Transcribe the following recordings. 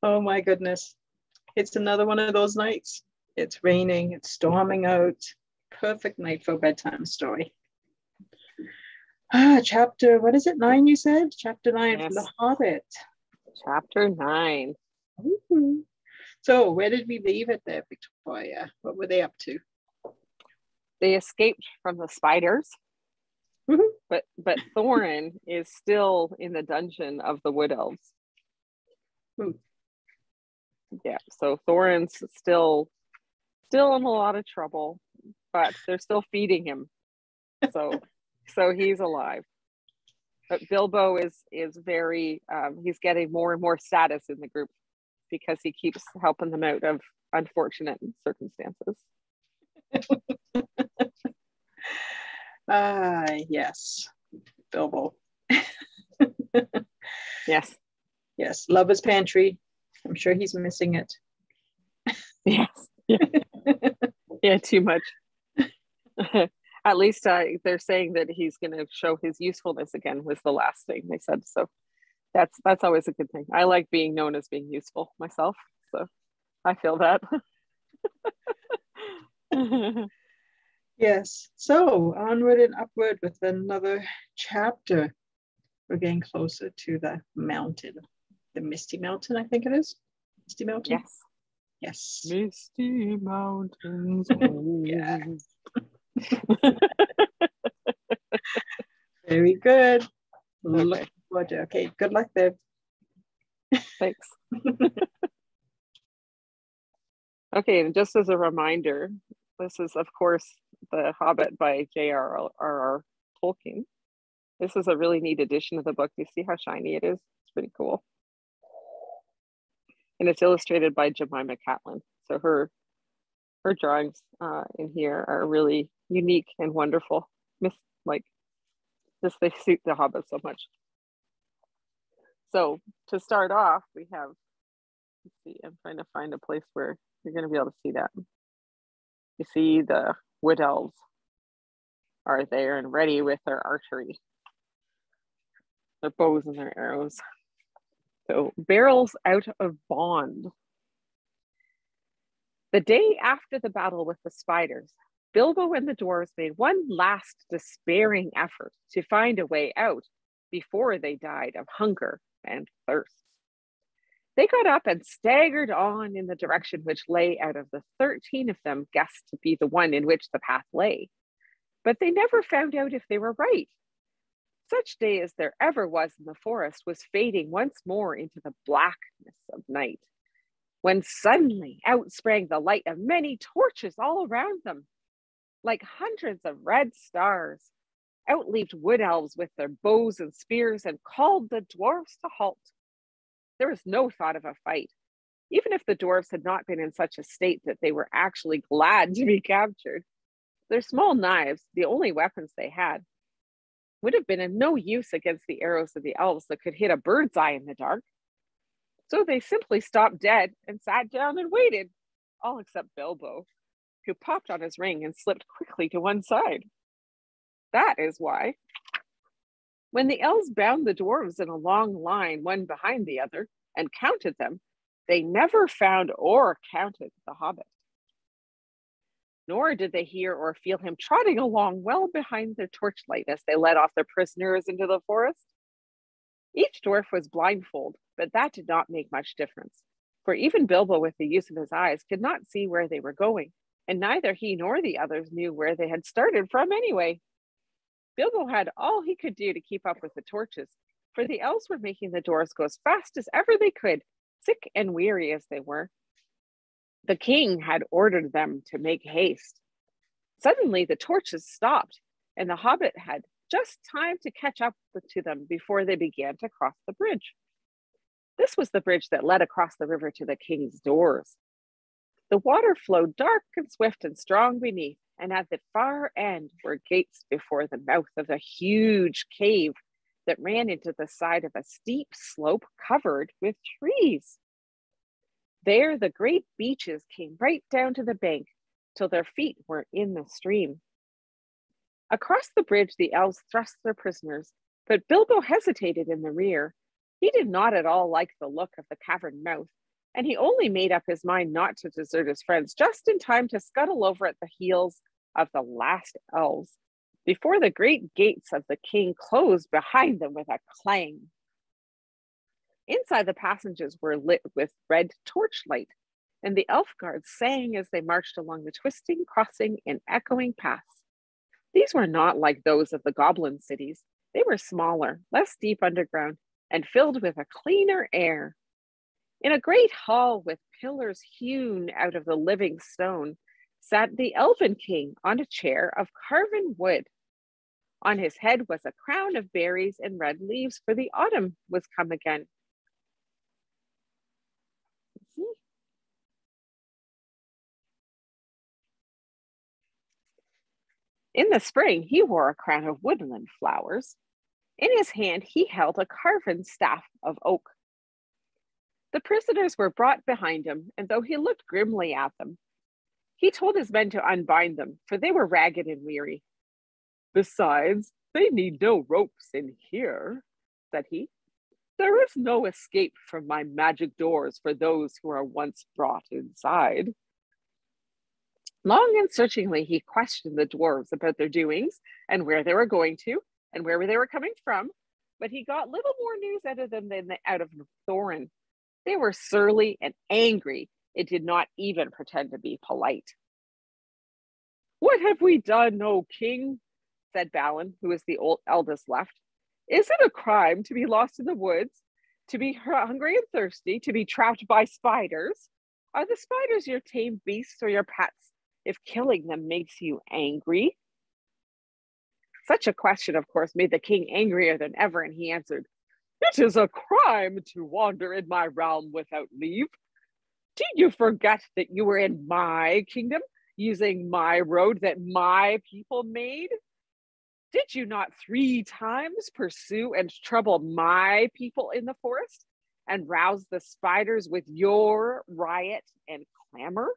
Oh my goodness. It's another one of those nights. It's raining, it's storming out. Perfect night for a bedtime story. Chapter, what is it, 9 you said? Chapter 9 Yes. from The Hobbit. Chapter 9. Ooh. So where did we leave it there, Victoria? What were they up to? They escaped from the spiders, but Thorin is still in the dungeon of the Wood Elves. Yeah, so Thorin's still in a lot of trouble, but they're still feeding him, so he's alive. But Bilbo is very he's getting more and more status in the group because he keeps helping them out of unfortunate circumstances. Yes, Bilbo. Yes. Yes, Lover's Pantry. I'm sure he's missing it. Yes. Yeah, too much. At least they're saying that he's going to show his usefulness again was the last thing they said. So that's always a good thing. I like being known as being useful myself. So I feel that. Yes. So onward and upward with another chapter. We're getting closer to the mountain. The Misty Mountain, I think it is. Misty Mountain? Yes. Yes. Misty Mountains. Yeah. Very good. Okay, good luck there. Thanks. Okay, and just as a reminder, this is, of course, The Hobbit by J.R.R. Tolkien. This is a really neat edition of the book. You see how shiny it is? It's pretty cool. And it's illustrated by Jemima Catlinfrom. So her drawings in here are really unique and wonderful. They suit the Hobbit so much. So to start off, we have, let's see, I'm trying to find a place where you're going to be able to see that. You see the Wood Elves are there and ready with their archery, their bows and their arrows. So barrels out of bond. The day after the battle with the spiders, Bilbo and the dwarves made one last despairing effort to find a way out before they died of hunger and thirst. They got up and staggered on in the direction which lay out of the 13 of them guessed to be the one in which the path lay. But they never found out if they were right. Such day as there ever was in the forest was fading once more into the blackness of night, when suddenly out sprang the light of many torches all around them. Like hundreds of red stars, out leaped wood elves with their bows and spears and called the dwarves to halt. There was no thought of a fight, even if the dwarves had not been in such a state that they were actually glad to be captured. Their small knives, the only weapons they had, would have been of no use against the arrows of the elves that could hit a bird's eye in the dark. So they simply stopped dead and sat down and waited, all except Bilbo, who popped on his ring and slipped quickly to one side. That is why. When the elves bound the dwarves in a long line, one behind the other, and counted them, they never found or counted the Hobbit. Nor did they hear or feel him trotting along well behind their torchlight as they led off their prisoners into the forest. Each dwarf was blindfold, but that did not make much difference, for even Bilbo, with the use of his eyes, could not see where they were going, and neither he nor the others knew where they had started from anyway. Bilbo had all he could do to keep up with the torches, for the elves were making the dwarves go as fast as ever they could, sick and weary as they were. The king had ordered them to make haste. Suddenly the torches stopped, and the Hobbit had just time to catch up to them before they began to cross the bridge. This was the bridge that led across the river to the king's doors. The water flowed dark and swift and strong beneath, and at the far end were gates before the mouth of a huge cave that ran into the side of a steep slope covered with trees. There the great beeches came right down to the bank till their feet were in the stream. Across the bridge the elves thrust their prisoners, but Bilbo hesitated in the rear, He did not at all like the look of the cavern mouth, and he only made up his mind not to desert his friends just in time to scuttle over at the heels of the last elves, before the great gates of the king closed behind them with a clang. Inside, the passages were lit with red torchlight, and the elf guards sang as they marched along the twisting, crossing, and echoing paths. These were not like those of the goblin cities. They were smaller, less deep underground, and filled with a cleaner air. In a great hall with pillars hewn out of the living stone sat the Elven King on a chair of carven wood. On his head was a crown of berries and red leaves, for the autumn was come again. In the spring, he wore a crown of woodland flowers. In his hand, he held a carven staff of oak. The prisoners were brought behind him, and though he looked grimly at them, he told his men to unbind them, for they were ragged and weary. "Besides, they need no ropes in here," said he. "There is no escape from my magic doors for those who are once brought inside." Long and searchingly, he questioned the dwarves about their doings and where they were going to and where they were coming from, but he got little more news out of them than out of Thorin. They were surly and angry. It did not even pretend to be polite. "What have we done, O king?" said Balin, who was the eldest left. "Is it a crime to be lost in the woods, to be hungry and thirsty, to be trapped by spiders? Are the spiders your tame beasts or your pets, if killing them makes you angry?" Such a question, of course, made the king angrier than ever, and he answered, "It is a crime to wander in my realm without leave. Did you forget that you were in my kingdom, using my road that my people made? Did you not 3 times pursue and trouble my people in the forest and rouse the spiders with your riot and clamor?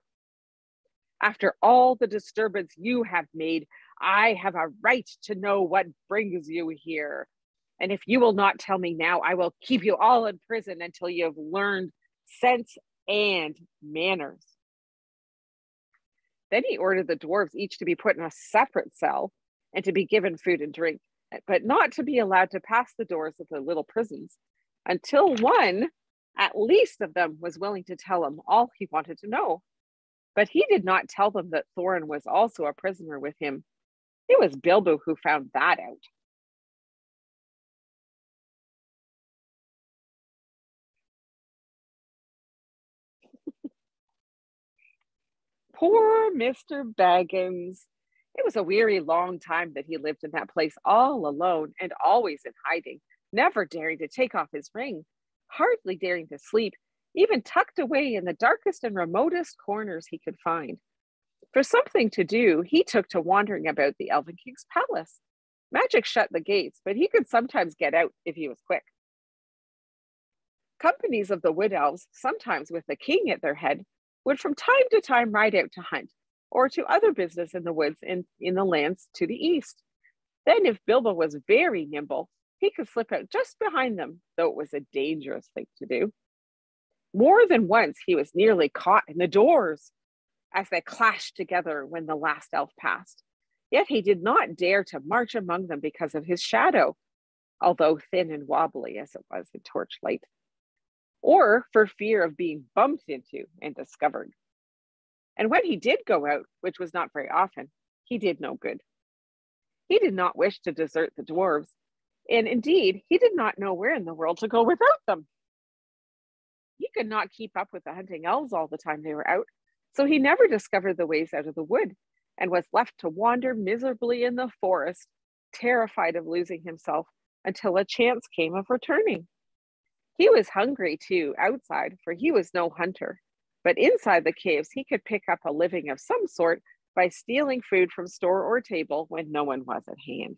After all the disturbance you have made, I have a right to know what brings you here. And if you will not tell me now, I will keep you all in prison until you have learned sense and manners." Then he ordered the dwarves each to be put in a separate cell and to be given food and drink, but not to be allowed to pass the doors of the little prisons until one, at least of them, was willing to tell him all he wanted to know. But he did not tell them that Thorin was also a prisoner with him. It was Bilbo who found that out. Poor Mr. Baggins. It was a weary, long time that he lived in that place all alone and always in hiding, never daring to take off his ring, hardly daring to sleep, even tucked away in the darkest and remotest corners he could find. For something to do, he took to wandering about the Elven King's palace. Magic shut the gates, but he could sometimes get out if he was quick. Companies of the wood elves, sometimes with the king at their head, would from time to time ride out to hunt or to other business in the woods in the lands to the east. Then, if Bilbo was very nimble, he could slip out just behind them, though it was a dangerous thing to do. More than once, he was nearly caught in the doors as they clashed together when the last elf passed. Yet he did not dare to march among them because of his shadow, although thin and wobbly as it was in torchlight, or for fear of being bumped into and discovered. And when he did go out, which was not very often, he did no good. He did not wish to desert the dwarves, and indeed, he did not know where in the world to go without them. He could not keep up with the hunting elves all the time they were out, so he never discovered the ways out of the wood and was left to wander miserably in the forest, terrified of losing himself until a chance came of returning. He was hungry too outside, for he was no hunter, but inside the caves he could pick up a living of some sort by stealing food from store or table when no one was at hand.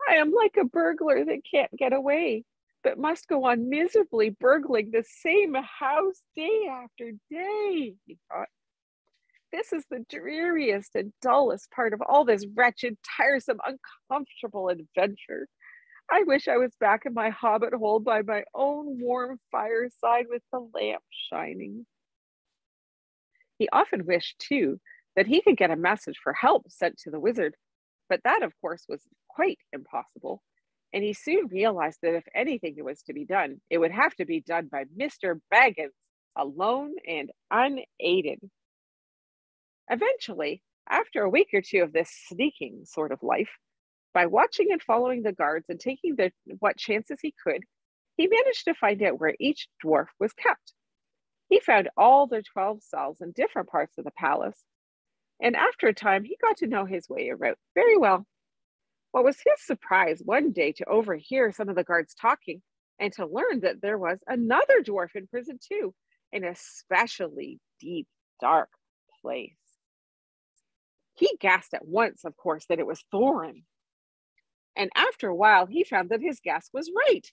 "I am like a burglar that can't get away, but must go on miserably burgling the same house day after day," he thought. "This is the dreariest and dullest part of all this wretched, tiresome, uncomfortable adventure. I wish I was back in my hobbit hole by my own warm fireside with the lamp shining. He often wished, too, that he could get a message for help sent to the wizard, but that, of course, was quite impossible. And he soon realized that if anything was to be done, it would have to be done by Mr. Baggins, alone and unaided. Eventually, after a week or two of this sneaking sort of life, by watching and following the guards and taking what chances he could, he managed to find out where each dwarf was kept. He found all their 12 cells in different parts of the palace, and after a time, he got to know his way around very well. What was his surprise one day to overhear some of the guards talking and to learn that there was another dwarf in prison too, in a especially deep, dark place. He guessed at once, of course, that it was Thorin. And after a while, he found that his guess was right.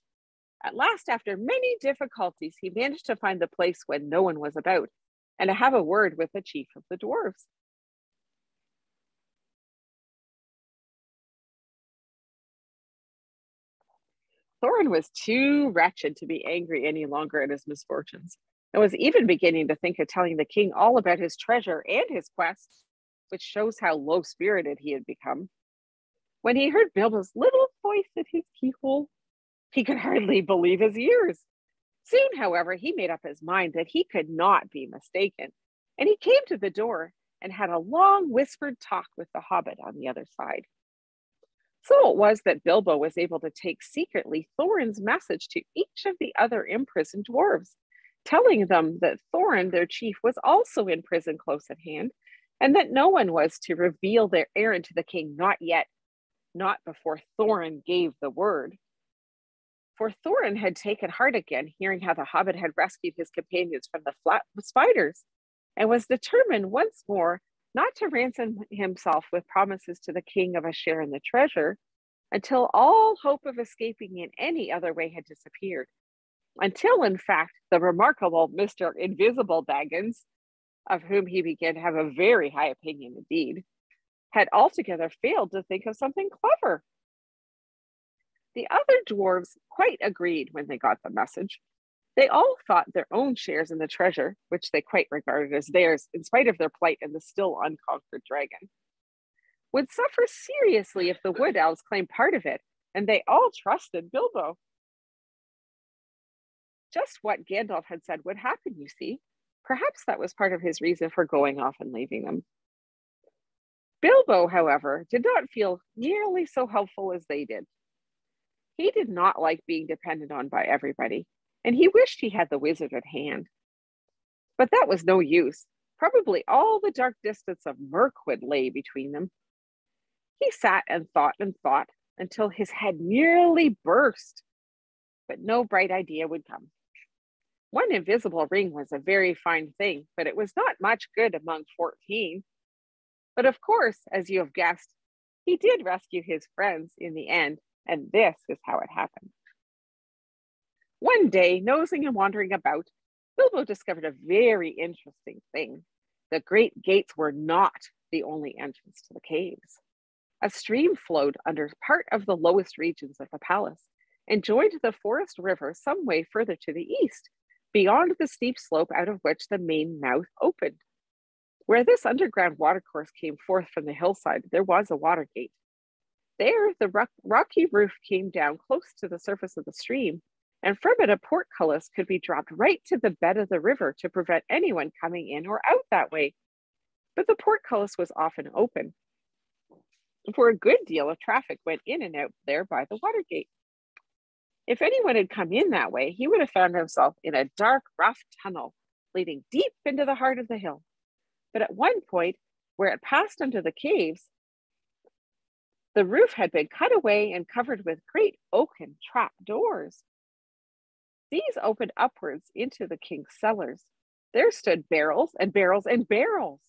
At last, after many difficulties, he managed to find the place when no one was about and to have a word with the chief of the dwarves. Thorin was too wretched to be angry any longer at his misfortunes, and was even beginning to think of telling the king all about his treasure and his quest, which shows how low-spirited he had become. When he heard Bilbo's little voice at his keyhole, he could hardly believe his ears. Soon, however, he made up his mind that he could not be mistaken, and he came to the door and had a long whispered talk with the hobbit on the other side. So it was that Bilbo was able to take secretly Thorin's message to each of the other imprisoned dwarves, telling them that Thorin, their chief, was also in prison close at hand, and that no one was to reveal their errand to the king, not yet, not before Thorin gave the word. For Thorin had taken heart again, hearing how the hobbit had rescued his companions from the spiders, and was determined once more not to ransom himself with promises to the king of a share in the treasure, until all hope of escaping in any other way had disappeared. Until, in fact, the remarkable Mr. Invisible Baggins, of whom he began to have a very high opinion indeed, had altogether failed to think of something clever. The other dwarves quite agreed when they got the message. They all thought their own shares in the treasure, which they quite regarded as theirs, in spite of their plight and the still unconquered dragon, would suffer seriously if the wood elves claimed part of it, and they all trusted Bilbo. Just what Gandalf had said would happen, you see. Perhaps that was part of his reason for going off and leaving them. Bilbo, however, did not feel nearly so helpful as they did. He did not like being depended on by everybody, and he wished he had the wizard at hand. But that was no use. Probably all the dark distance of Mirkwood lay between them. He sat and thought until his head nearly burst, but no bright idea would come. One invisible ring was a very fine thing, but it was not much good among 14. But of course, as you have guessed, he did rescue his friends in the end, and this is how it happened. One day, nosing and wandering about, Bilbo discovered a very interesting thing. The great gates were not the only entrance to the caves. A stream flowed under part of the lowest regions of the palace and joined the forest river some way further to the east, beyond the steep slope out of which the main mouth opened. Where this underground watercourse came forth from the hillside, there was a water gate. There, the rocky roof came down close to the surface of the stream, and from it a portcullis could be dropped right to the bed of the river to prevent anyone coming in or out that way. But the portcullis was often open, for a good deal of traffic went in and out there by the water gate. If anyone had come in that way, he would have found himself in a dark, rough tunnel leading deep into the heart of the hill. But at one point, where it passed under the caves, the roof had been cut away and covered with great oaken trap doors. These opened upwards into the king's cellars. There stood barrels and barrels and barrels,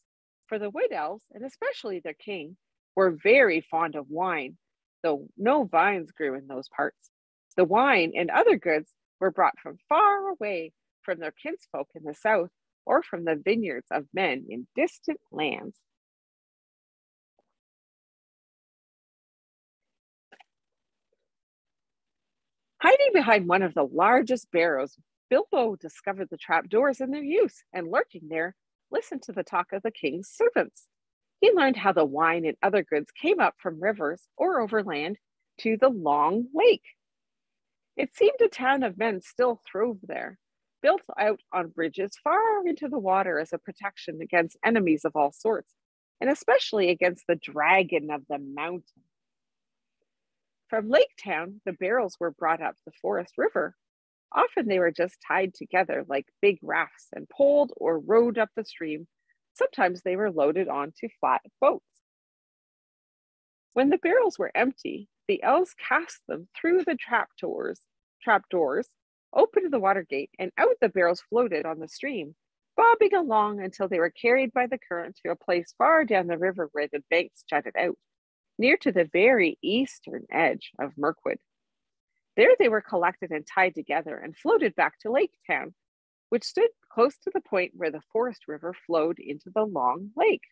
for the wood elves, and especially their king, were very fond of wine, though no vines grew in those parts. The wine and other goods were brought from far away from their kinsfolk in the south, or from the vineyards of men in distant lands. Hiding behind one of the largest barrows, Bilbo discovered the trapdoors and their use, and lurking there, listened to the talk of the king's servants. He learned how the wine and other goods came up from rivers or overland to the long lake. It seemed a town of men still throve there, built out on bridges far into the water as a protection against enemies of all sorts, and especially against the dragon of the mountain. From Lake Town, the barrels were brought up the Forest River. Often they were just tied together like big rafts and pulled or rowed up the stream. Sometimes they were loaded onto flat boats. When the barrels were empty, the elves cast them through the trapdoors, opened the water gate, and out the barrels floated on the stream, bobbing along until they were carried by the current to a place far down the river where the banks jutted out, near to the very eastern edge of Mirkwood. There they were collected and tied together and floated back to Lake Town, which stood close to the point where the Forest River flowed into the long lake.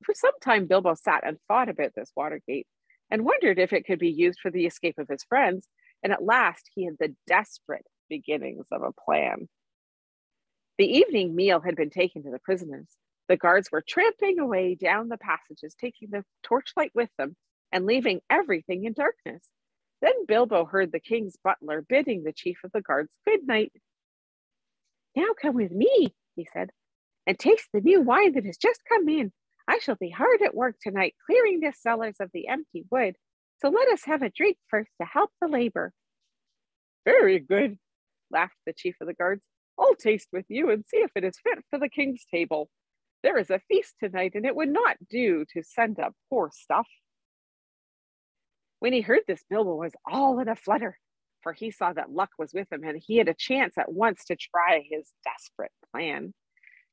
For some time, Bilbo sat and thought about this Watergate and wondered if it could be used for the escape of his friends, and at last he had the desperate beginnings of a plan. The evening meal had been taken to the prisoners. The guards were tramping away down the passages, taking the torchlight with them and leaving everything in darkness. Then Bilbo heard the king's butler bidding the chief of the guards good night. "Now come with me," he said, "and taste the new wine that has just come in. I shall be hard at work tonight, clearing the cellars of the empty wood. So let us have a drink first to help the labor." "Very good," laughed the chief of the guards. "I'll taste with you and see if it is fit for the king's table. There is a feast tonight, and it would not do to send up poor stuff." When he heard this, Bilbo was all in a flutter, for he saw that luck was with him, and he had a chance at once to try his desperate plan.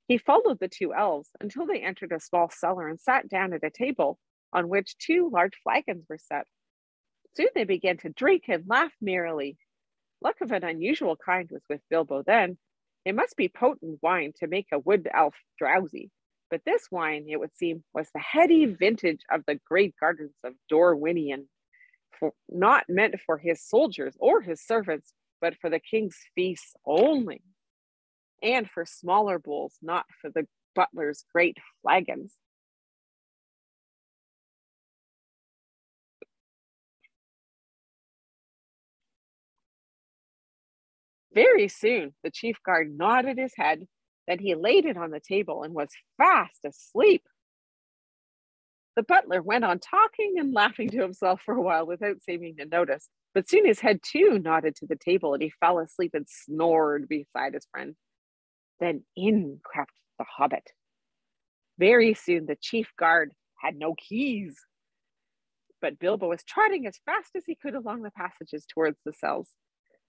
He followed the two elves until they entered a small cellar and sat down at a table on which two large flagons were set. Soon they began to drink and laugh merrily. Luck of an unusual kind was with Bilbo then. It must be potent wine to make a wood elf drowsy, but this wine, it would seem, was the heady vintage of the great gardens of Dorwinion, not meant for his soldiers or his servants, but for the king's feasts only, and for smaller bowls, not for the butler's great flagons. Very soon, the chief guard nodded his head, then he laid it on the table and was fast asleep. The butler went on talking and laughing to himself for a while without seeming to notice, but soon his head too nodded to the table and he fell asleep and snored beside his friend. Then in crept the Hobbit. Very soon the chief guard had no keys, but Bilbo was trotting as fast as he could along the passages towards the cells.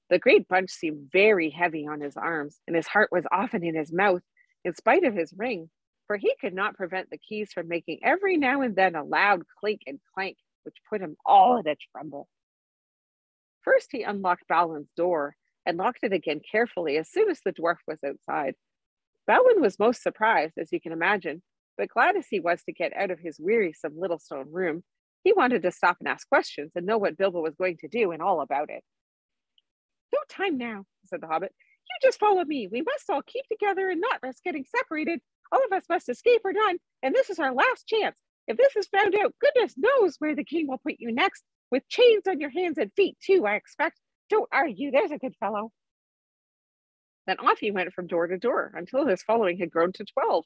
The great bunch seemed very heavy on his arms, and his heart was often in his mouth, in spite of his ring, for he could not prevent the keys from making every now and then a loud clink and clank, which put him all in a tremble. First he unlocked Balin's door and locked it again carefully as soon as the dwarf was outside. Balin was most surprised, as you can imagine, but glad as he was to get out of his wearisome little stone room, he wanted to stop and ask questions and know what Bilbo was going to do and all about it. "No time now," said the Hobbit. "You just follow me. We must all keep together and not risk getting separated. All of us must escape or die, and this is our last chance. If this is found out, goodness knows where the king will put you next, with chains on your hands and feet too, I expect. Don't argue, there's a good fellow." Then off he went from door to door until his following had grown to 12,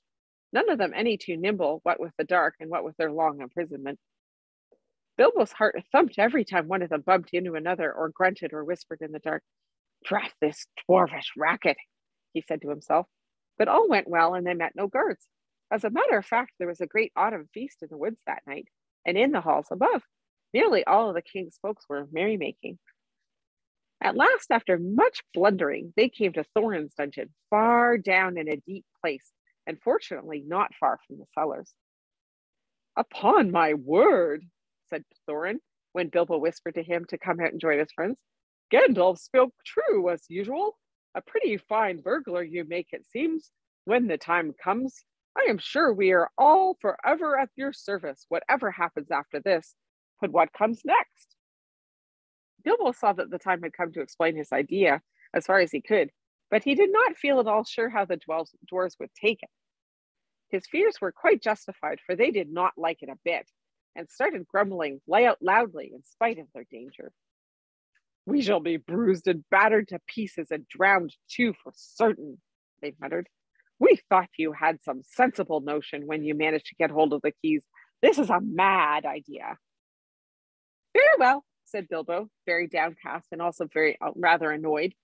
none of them any too nimble, what with the dark and what with their long imprisonment. Bilbo's heart thumped every time one of them bumped into another or grunted or whispered in the dark. "Drat this dwarvish racket," he said to himself. But all went well and they met no guards. As a matter of fact, there was a great autumn feast in the woods that night, and in the halls above, nearly all of the king's folks were merrymaking. At last, after much blundering, they came to Thorin's dungeon, far down in a deep place, and fortunately not far from the cellars. "Upon my word," said Thorin, when Bilbo whispered to him to come out and join his friends, "Gandalf spoke true as usual. A pretty fine burglar you make, it seems. When the time comes, I am sure we are all forever at your service, whatever happens after this. But what comes next?" Bilbo saw that the time had come to explain his idea as far as he could, but he did not feel at all sure how the dwarves would take it. His fears were quite justified, for they did not like it a bit, and started grumbling loudly in spite of their danger. "We shall be bruised and battered to pieces and drowned too, for certain," they muttered. "We thought you had some sensible notion when you managed to get hold of the keys. This is a mad idea." "Very well," said Bilbo, very downcast and also very rather annoyed.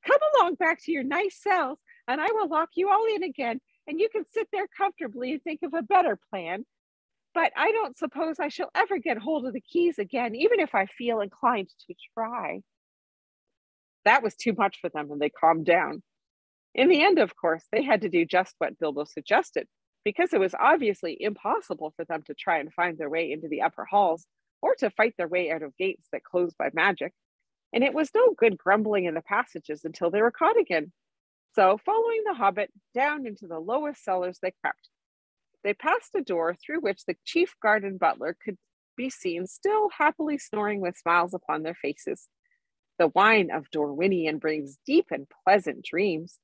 "Come along back to your nice cells, and I will lock you all in again, and you can sit there comfortably and think of a better plan. But I don't suppose I shall ever get hold of the keys again, even if I feel inclined to try." That was too much for them, and they calmed down. In the end, of course, they had to do just what Bilbo suggested, because it was obviously impossible for them to try and find their way into the upper halls, or to fight their way out of gates that closed by magic. And it was no good grumbling in the passages until they were caught again. So, following the hobbit down into the lowest cellars, they crept. They passed a door through which the chief guard and butler could be seen still happily snoring with smiles upon their faces. The wine of Dorwinion brings deep and pleasant dreams.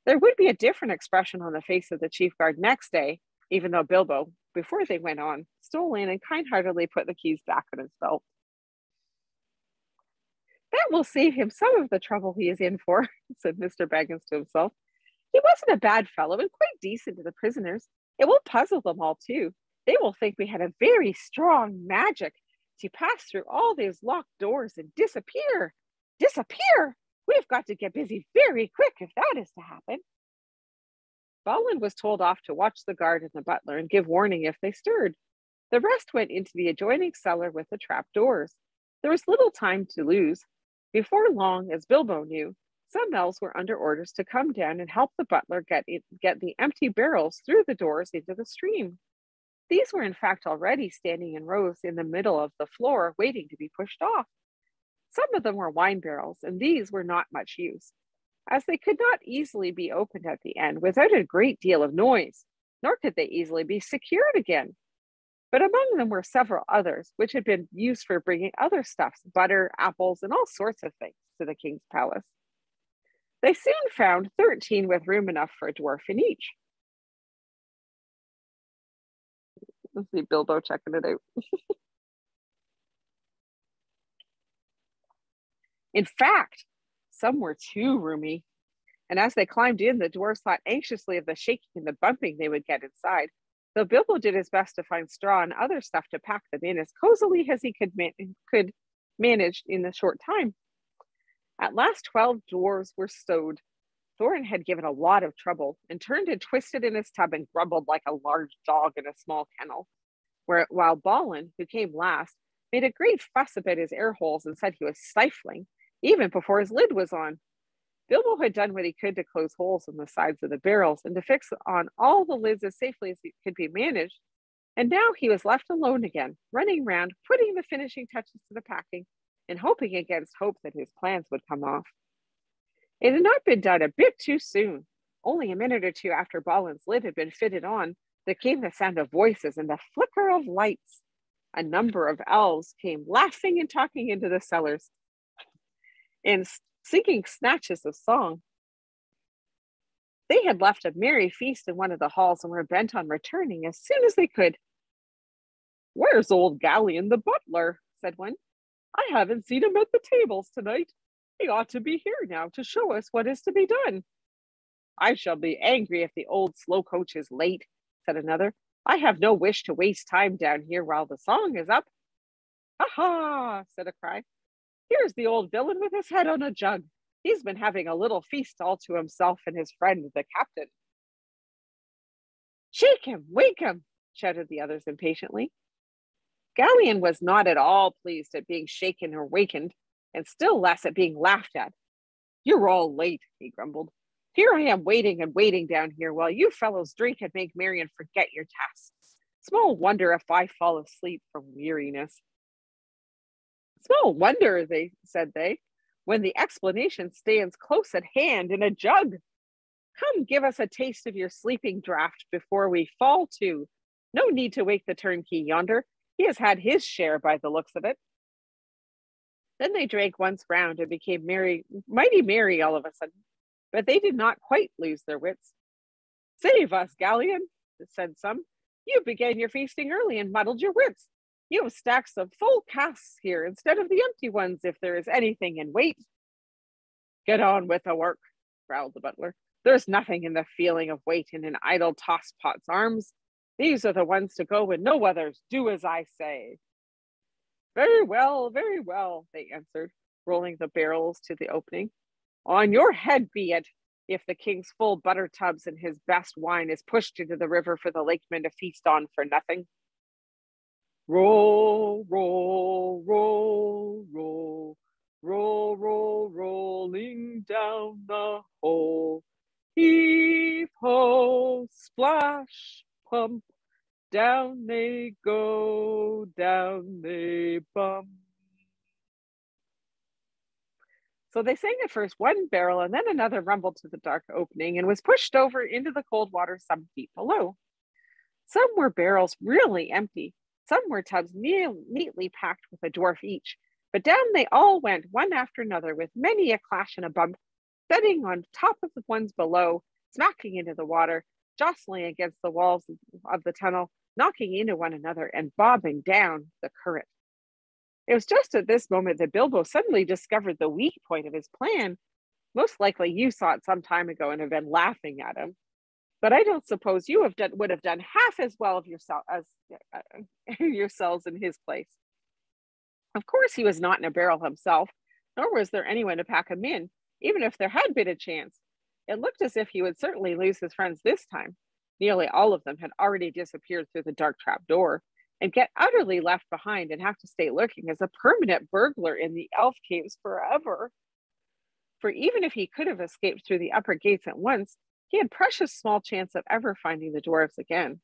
There would be a different expression on the face of the chief guard next day, even though Bilbo, before they went on, stole in and kind-heartedly put the keys back in his belt. "That will save him some of the trouble he is in for," said Mr. Baggins to himself. "He wasn't a bad fellow and quite decent to the prisoners. It will puzzle them all too. They will think we had a very strong magic to pass through all those locked doors and disappear. Disappear! We've got to get busy very quick if that is to happen." Balin was told off to watch the guard and the butler and give warning if they stirred. The rest went into the adjoining cellar with the trap doors. There was little time to lose. Before long, as Bilbo knew, some elves were under orders to come down and help the butler get the empty barrels through the doors into the stream. These were in fact already standing in rows in the middle of the floor, waiting to be pushed off. Some of them were wine barrels, and these were not much use, as they could not easily be opened at the end without a great deal of noise, nor could they easily be secured again. But among them were several others, which had been used for bringing other stuffs, butter, apples, and all sorts of things to the king's palace. They soon found 13 with room enough for a dwarf in each. Let's see Bilbo checking it out. In fact, some were too roomy. And as they climbed in, the dwarves thought anxiously of the shaking and the bumping they would get inside, though Bilbo did his best to find straw and other stuff to pack them in as cozily as he could manage in a short time. At last 12 dwarves were stowed. Thorin had given a lot of trouble and turned and twisted in his tub and grumbled like a large dog in a small kennel, while Balin, who came last, made a great fuss about his air holes and said he was stifling, even before his lid was on. Bilbo had done what he could to close holes in the sides of the barrels and to fix on all the lids as safely as it could be managed, and now he was left alone again, running round, putting the finishing touches to the packing, and hoping against hope that his plans would come off. It had not been done a bit too soon. Only a minute or two after Balin's lid had been fitted on, there came the sound of voices and the flicker of lights. A number of elves came laughing and talking into the cellars, and singing snatches of song. They had left a merry feast in one of the halls and were bent on returning as soon as they could. "Where's old Gallion the butler?" said one. "I haven't seen him at the tables tonight. He ought to be here now to show us what is to be done." "I shall be angry if the old slow coach is late," said another. "I have no wish to waste time down here while the song is up." "Ha ha!" said a cry. "Here's the old villain with his head on a jug. He's been having a little feast all to himself and his friend, the captain." "Shake him, wake him," shouted the others impatiently. Gallion was not at all pleased at being shaken or wakened, and still less at being laughed at. "You're all late," he grumbled. "Here I am waiting and waiting down here while you fellows drink and make merry and forget your tasks. Small wonder if I fall asleep from weariness." "Small wonder," said they, "when the explanation stands close at hand in a jug. Come, give us a taste of your sleeping draught before we fall to. No need to wake the turnkey yonder. He has had his share by the looks of it." Then they drank once round and became merry, mighty merry all of a sudden, but they did not quite lose their wits. Save us, Galleon, said some. You began your feasting early and muddled your wits. You have stacks of full casks here instead of the empty ones if there is anything in weight. Get on with the work, growled the butler. There's nothing in the feeling of weight in an idle tosspot's arms. These are the ones to go and no others. Do as I say. Very well, they answered, rolling the barrels to the opening. On your head be it, if the king's full butter tubs and his best wine is pushed into the river for the lakemen to feast on for nothing. Roll, roll, roll, roll, roll, roll, rolling down the hole. Heave ho, splash, pump, down they go, down they bump. So they sang at first one barrel and then another rumbled to the dark opening and was pushed over into the cold water some feet below. Some were barrels really empty. Some were tubs neatly packed with a dwarf each. But down they all went, one after another, with many a clash and a bump, setting on top of the ones below, smacking into the water, jostling against the walls of the tunnel, knocking into one another, and bobbing down the current. It was just at this moment that Bilbo suddenly discovered the weak point of his plan. Most likely you saw it some time ago and have been laughing at him. But I don't suppose you would have done half as well of yourselves in his place. Of course, he was not in a barrel himself, nor was there anyone to pack him in, even if there had been a chance. It looked as if he would certainly lose his friends this time. Nearly all of them had already disappeared through the dark trap door, and get utterly left behind and have to stay lurking as a permanent burglar in the elf caves forever. For even if he could have escaped through the upper gates at once, he had precious small chance of ever finding the dwarves again.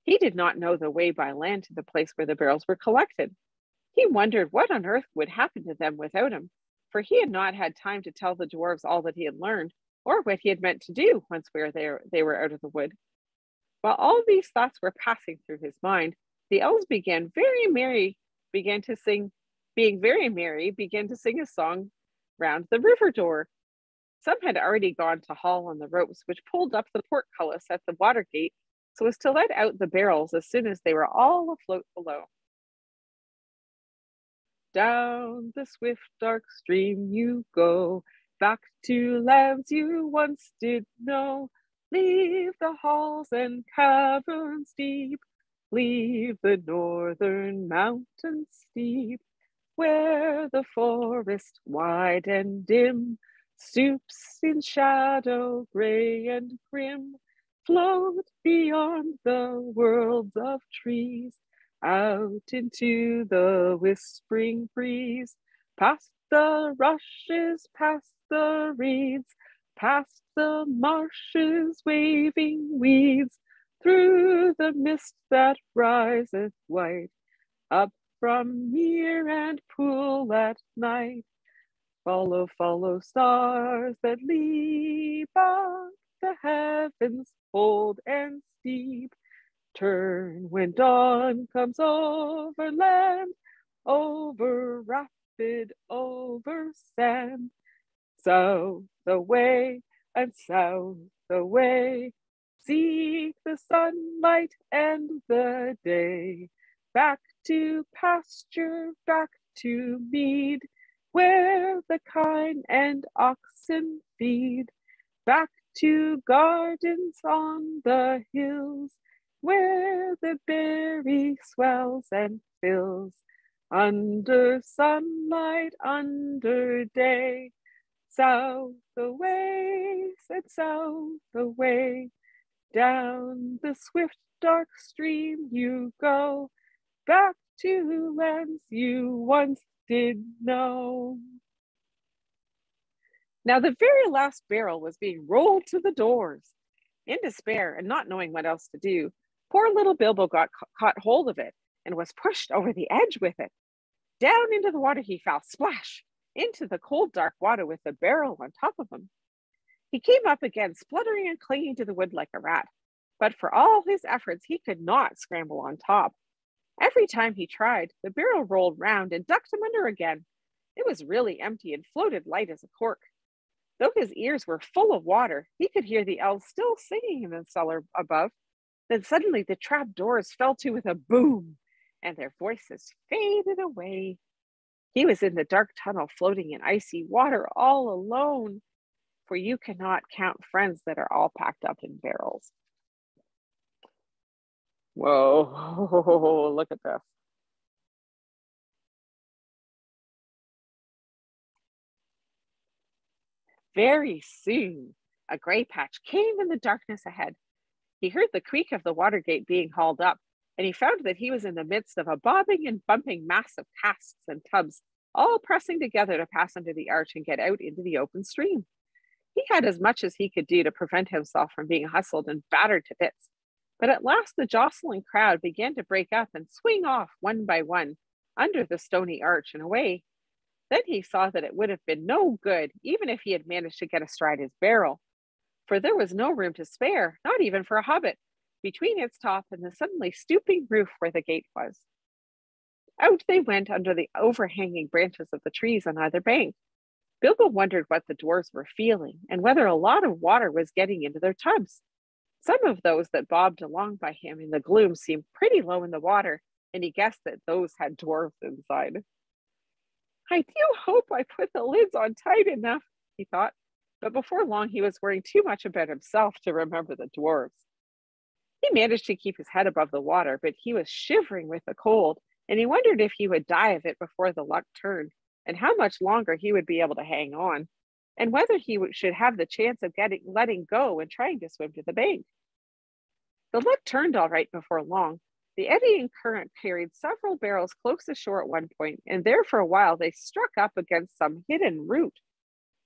He did not know the way by land to the place where the barrels were collected. He wondered what on earth would happen to them without him, for he had not had time to tell the dwarves all that he had learned, or what he had meant to do once they were out of the wood. While all these thoughts were passing through his mind, the elves began to sing a song round the river door. Some had already gone to haul on the ropes which pulled up the portcullis at the water gate so as to let out the barrels as soon as they were all afloat below. Down the swift dark stream you go, back to lands you once did know. Leave the halls and caverns deep, leave the northern mountains steep, where the forest wide and dim stoops in shadow gray and grim. Float beyond the worlds of trees, out into the whispering breeze, past the rushes, past the reeds, past the marshes waving weeds, through the mist that riseth white, up from mere and pool at night. Follow, follow stars that leap up the heavens bold and steep. Turn when dawn comes over land, over rapid, over sand. South the way and south the way, seek the sunlight and the day. Back to pasture, back to mead, where the kine and oxen feed. Back to gardens on the hills, where the berry swells and fills. Under sunlight, under day. South away, said south away. Down the swift dark stream you go, back to lands you once did know. Now the very last barrel was being rolled to the doors. In despair and not knowing what else to do, poor little Bilbo got caught hold of it and was pushed over the edge with it. Down into the water he fell, splash, into the cold dark water with the barrel on top of him. He came up again, spluttering and clinging to the wood like a rat, but for all his efforts he could not scramble on top. Every time he tried, the barrel rolled round and ducked him under again, It was really empty and floated light as a cork. Though his ears were full of water, he could hear the elves still singing in the cellar above. Then suddenly the trap doors fell to with a boom, and their voices faded away. He was in the dark tunnel floating in icy water all alone, for you cannot count friends that are all packed up in barrels. Whoa, look at this. Very soon, a gray patch came in the darkness ahead. He heard the creak of the water gate being hauled up, and he found that he was in the midst of a bobbing and bumping mass of casks and tubs, all pressing together to pass under the arch and get out into the open stream. He had as much as he could do to prevent himself from being hustled and battered to bits. But at last the jostling crowd began to break up and swing off one by one under the stony arch and away. Then he saw that it would have been no good, even if he had managed to get astride his barrel, for there was no room to spare, not even for a hobbit, between its top and the suddenly stooping roof where the gate was. Out they went under the overhanging branches of the trees on either bank. Bilbo wondered what the dwarves were feeling and whether a lot of water was getting into their tubs. Some of those that bobbed along by him in the gloom seemed pretty low in the water, and he guessed that those had dwarves inside. I do hope I put the lids on tight enough, he thought, but before long he was worrying too much about himself to remember the dwarves. He managed to keep his head above the water, but he was shivering with the cold, and he wondered if he would die of it before the luck turned, and how much longer he would be able to hang on, and whether he should have the chance of letting go and trying to swim to the bank. The luck turned all right before long. The eddying current carried several barrels close ashore at one point, and there for a while they struck up against some hidden root.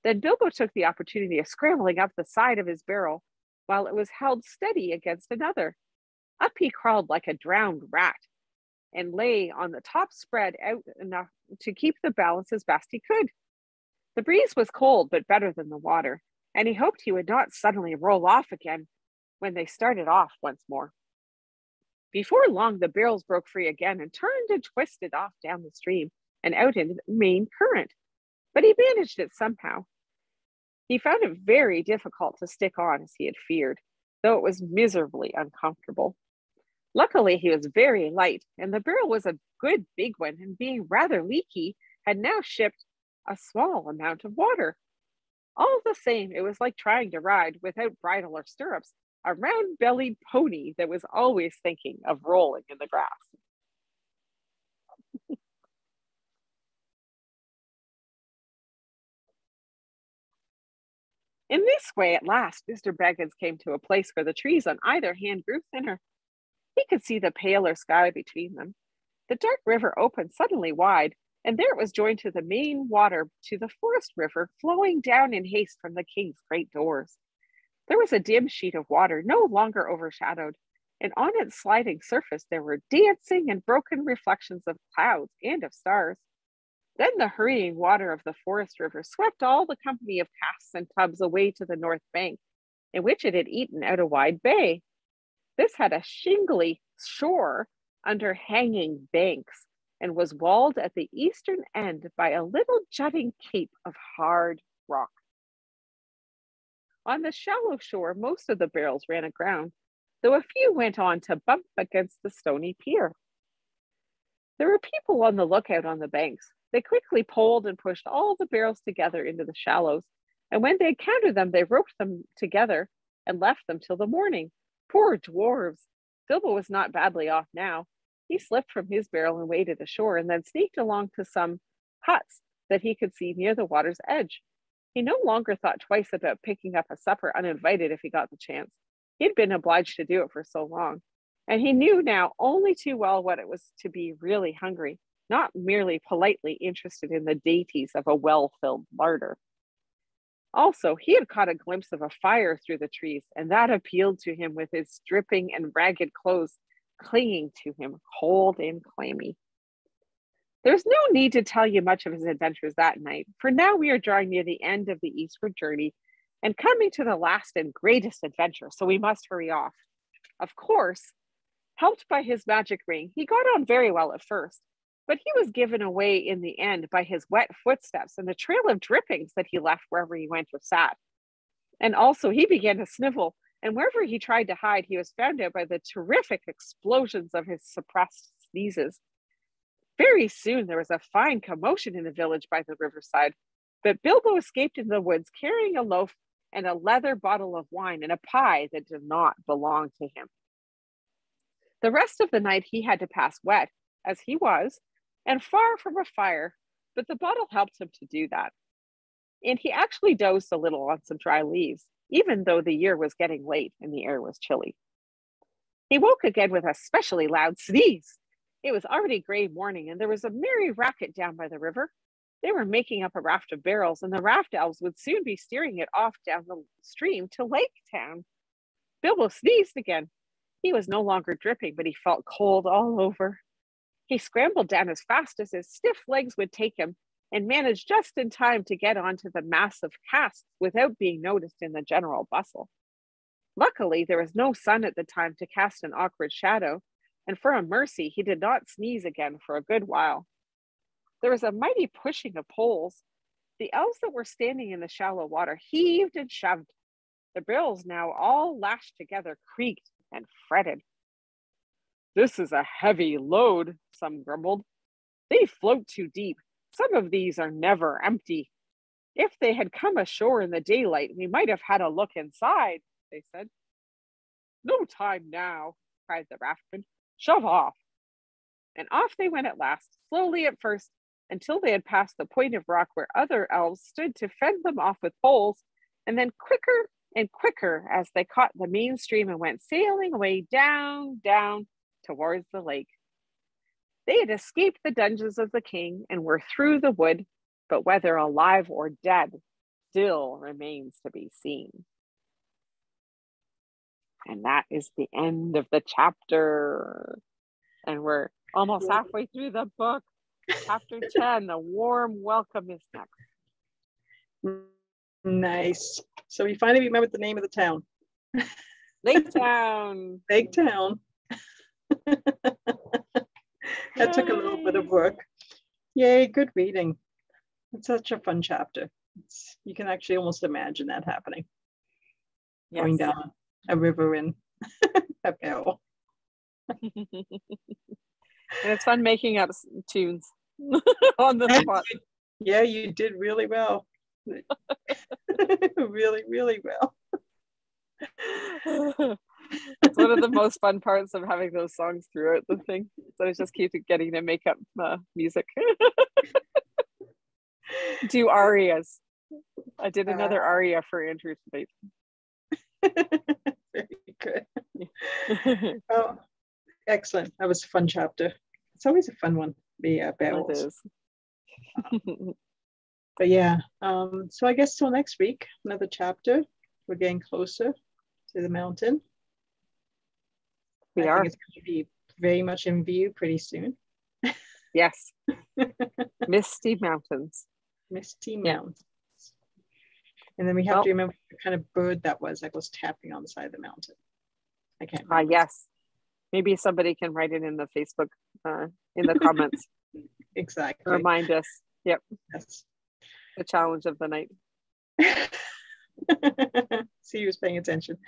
Then Bilbo took the opportunity of scrambling up the side of his barrel while it was held steady against another. Up he crawled like a drowned rat and lay on the top spread out enough to keep the balance as best he could. The breeze was cold, but better than the water, and he hoped he would not suddenly roll off again when they started off once more. Before long, the barrels broke free again and turned and twisted off down the stream and out into the main current, but he managed it somehow. He found it very difficult to stick on as he had feared, though it was miserably uncomfortable. Luckily, he was very light, and the barrel was a good big one, and being rather leaky, had now shipped a small amount of water. All the same, it was like trying to ride, without bridle or stirrups, a round-bellied pony that was always thinking of rolling in the grass. In this way, at last, Mr. Baggins came to a place where the trees on either hand grew thinner. He could see the paler sky between them. The dark river opened suddenly wide, and there it was joined to the main water to the forest river flowing down in haste from the king's great doors. There was a dim sheet of water no longer overshadowed, and on its sliding surface there were dancing and broken reflections of clouds and of stars. Then the hurrying water of the forest river swept all the company of casks and tubs away to the north bank, in which it had eaten out a wide bay. This had a shingly shore under hanging banks, and was walled at the eastern end by a little jutting cape of hard rock. On the shallow shore, most of the barrels ran aground, though a few went on to bump against the stony pier. There were people on the lookout on the banks. They quickly poled and pushed all the barrels together into the shallows, and when they counted them, they roped them together and left them till the morning. Poor dwarves! Bilbo was not badly off now. He slipped from his barrel and waded ashore, and then sneaked along to some huts that he could see near the water's edge. He no longer thought twice about picking up a supper uninvited if he got the chance. He had been obliged to do it for so long, and he knew now only too well what it was to be really hungry, not merely politely interested in the dainties of a well-filled larder. Also, he had caught a glimpse of a fire through the trees, and that appealed to him with his dripping and ragged clothes clinging to him, cold and clammy. There's no need to tell you much of his adventures that night, for now we are drawing near the end of the eastward journey and coming to the last and greatest adventure, so we must hurry off. Of course, helped by his magic ring, he got on very well at first, But he was given away in the end by his wet footsteps and the trail of drippings that he left wherever he went or sat. And also he began to snivel, and wherever he tried to hide, he was found out by the terrific explosions of his suppressed sneezes. Very soon there was a fine commotion in the village by the riverside, but Bilbo escaped into the woods carrying a loaf and a leather bottle of wine and a pie that did not belong to him. The rest of the night he had to pass wet, as he was, and far from a fire, but the bottle helped him to do that. And he actually dozed a little on some dry leaves, even though the year was getting late and the air was chilly. He woke again with a specially loud sneeze. It was already gray morning, and there was a merry racket down by the river. They were making up a raft of barrels, and the raft elves would soon be steering it off down the stream to Lake Town. Bilbo sneezed again. He was no longer dripping, but he felt cold all over. He scrambled down as fast as his stiff legs would take him and managed just in time to get onto the mass of casks without being noticed in the general bustle. Luckily, there was no sun at the time to cast an awkward shadow, and for a mercy, he did not sneeze again for a good while. There was a mighty pushing of poles. The elves that were standing in the shallow water heaved and shoved. The barrels, now all lashed together, creaked and fretted. "This is a heavy load," some grumbled. "They float too deep. Some of these are never empty. If they had come ashore in the daylight, we might have had a look inside," they said. "No time now," cried the raftsman. "Shove off." And off they went at last, slowly at first, until they had passed the point of rock where other elves stood to fend them off with poles, and then quicker and quicker as they caught the main stream and went sailing away down, down towards the lake. They had escaped the dungeons of the king and were through the wood, but whether alive or dead still remains to be seen. And that is the end of the chapter. And we're almost halfway through the book. Chapter 10, A Warm Welcome is next. Nice. So we finally remembered the name of the town. Lake Town. Lake Town. That took a little bit of work. Yay, good reading. It's such a fun chapter. You can actually almost imagine that happening. Yes. Going down a river in a barrel. And it's fun making up tunes on the spot. Yeah, you did really well. Really, really well. It's one of the most fun parts of having those songs throughout the thing. So I just keep getting to make up music. Do arias. I did another aria for Andrew tonight. Very good. Oh, excellent. That was a fun chapter. It's always a fun one, the barrels. It is. But yeah, so I guess till next week, another chapter. We're getting closer to the mountain. I think it's going to be very much in view pretty soon. Yes. Misty mountains. Misty mountains. And then we have to remember what kind of bird that was tapping on the side of the mountain. I can't remember. Yes. Maybe somebody can write it in the Facebook, in the comments. Exactly. Remind us. Yep. Yes. The challenge of the night. See who's paying attention.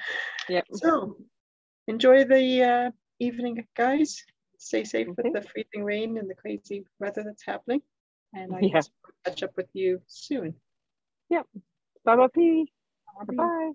Yep. So enjoy the evening, guys. Stay safe with the freezing rain and the crazy weather that's happening. And I guess we'll catch up with you soon. Yep. Bye-bye. Bye-bye.